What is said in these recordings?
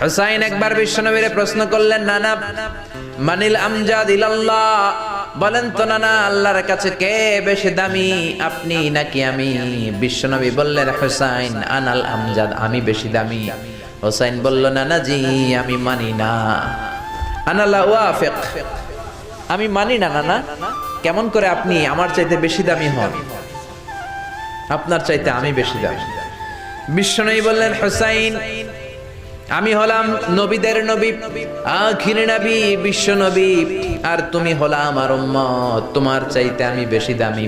হুসাইন একবার বিশ্বনবীরে প্রশ্ন করলেন, নানা মানিল আমজাদ ইলাল্লাহ, বলেন তো নানা আল্লাহর কাছে কে বেশি দামি, আপনি নাকি আমি? বিশ্বনবী বললেন, হুসাইন আনাল আমজাদ, আমি বেশি দামি। হুসাইন বলল, নানা জি আমি মানি না, আনালা ওয়াফিক, আমি মানি না নানা। কেমন করে আপনি আমার চাইতে বেশি দামি হন? আপনার চাইতে আমি বেশি দামি। বিশ্বনবী বললেন, হুসাইন আমি হলাম নবীদের নবী, আখির নবী বিশ্ব নবী, আর তুমি হলা আমার উম্মত, তোমার চাইতে আমি বেশি দামি।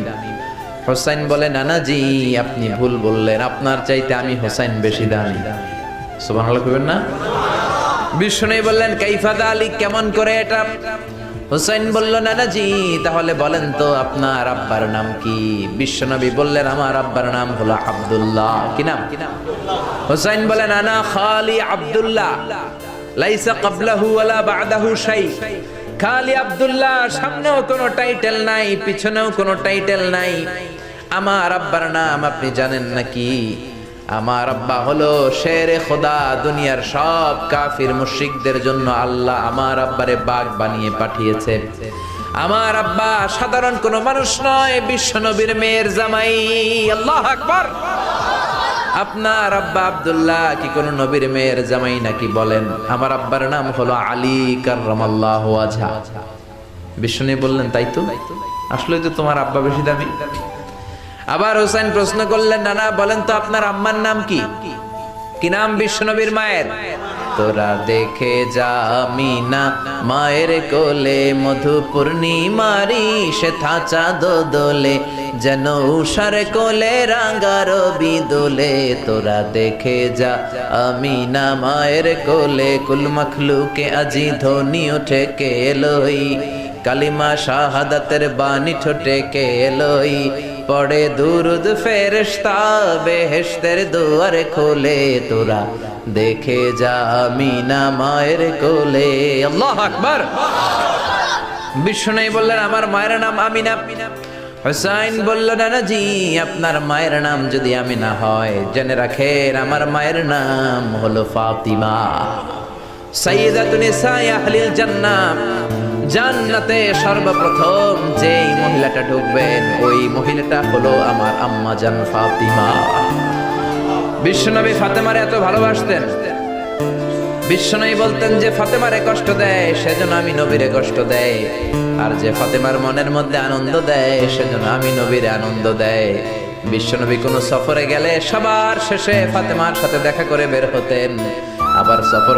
হুসাইন বলে, নানা জি আপনি ভুল বললেন, আপনার চাইতে আমি হুসাইন বেশি দামি। সুবহানাল্লাহ কইবেন না? বিশ্বনবী বললেন, কাইফা যালিক, কেমন করে এটা? হুসাইন বলল, নানা জি তাহলে বলেন তো আপনার আব্বার নাম কি? বিশ্বনবী বললেন, আমার আব্বার নাম হলো আব্দুল্লাহ। কি নাম? হুসাইন বলেন, আনা খালি আব্দুল্লাহ, লাইসা ক্বাবলাহু ওয়ালা বা'দাহু শাই। খালি আব্দুল্লাহ, সামনেও কোনো টাইটেল নাই, পিছনেও কোনো টাইটেল নাই। আমার আব্বার নাম আপনি জানেন নাকি? আমার আব্বা হলো শেরে খোদা, দুনিয়ার সব কাফির মুশরিকদের জন্য আল্লাহ আমার আব্বারে বাগ বানিয়ে পাঠিয়েছে। আমার আব্বা সাধারণ কোনো মানুষ নয়, বিশ্বনবীর মেয়ের জামাই। আল্লাহু আকবার। আপনার আব্বা আব্দুল্লাহ কি কোন নবীর মেয়ের জামাই নাকি? বলেন, আমার আব্বার নাম হলো আলী কাররামাল্লাহু ওয়াজহা। বিশ্বনবী বললেন, তাই তো, আসলে তো তোমার আব্বা বেশি দামি। আবার হুসাইন প্রশ্ন করলেন, নানা বলেন তো আপনার আম্মার নাম কি? কি নাম বিশ্বনবীর মায়ের? তোরা দেখে যা আমিনা মায়ের কোলে, মধু পূর্ণিমারি সেথা চাঁদ দোলে, যেন উষার কোলে রাঙা রবি দোলে। তোরা দেখে যা আমিনা মায়ের কোলে, কুল মখলুকে আজি ধ্বনি ওঠে কে এলোই, কালিমা শাহাদাতের বাণী ঠোঁটে কে এলোই, পড়ে দুরুদ ফেরেশতা বেহেশতের দুয়ার খোলে। তোরা দেখে যা আমিনা মায়ের কোলে। আল্লাহু আকবার। বিশ্বনবী বললেন, আমার মায়ের নাম আমিনা। হুসাইন বলল, নানা জি আপনার মায়ের নাম যদি আমিনা হয়, জেনে রাখেন আমার মায়ের নাম হলো ফাতিমা, সাইয়্যিদাতুন নিসাই আহলিল জান্নাহ। জান্নাতে সর্বপ্রথম যেই মহিলাটা ঢুকবেন, ওই মহিলাটা হলো আমার আম্মা জান ফাতিমা। বিশ্বনবী ফাতেমারে এত ভালোবাসতেন, বিশ্বনবী বলতেন যে ফাতেমারে কষ্ট দেয় সেজন্য আমি নবীরে কষ্ট দেয়, আর যে ফাতেমার মনের মধ্যে আনন্দ দেয় সেজন্য আমি নবীরে আনন্দ দেয়। বিশ্বনবী কোনো সফরে গেলে সবার শেষে ফাতেমার সাথে দেখা করে বের হতেন, আবার সফর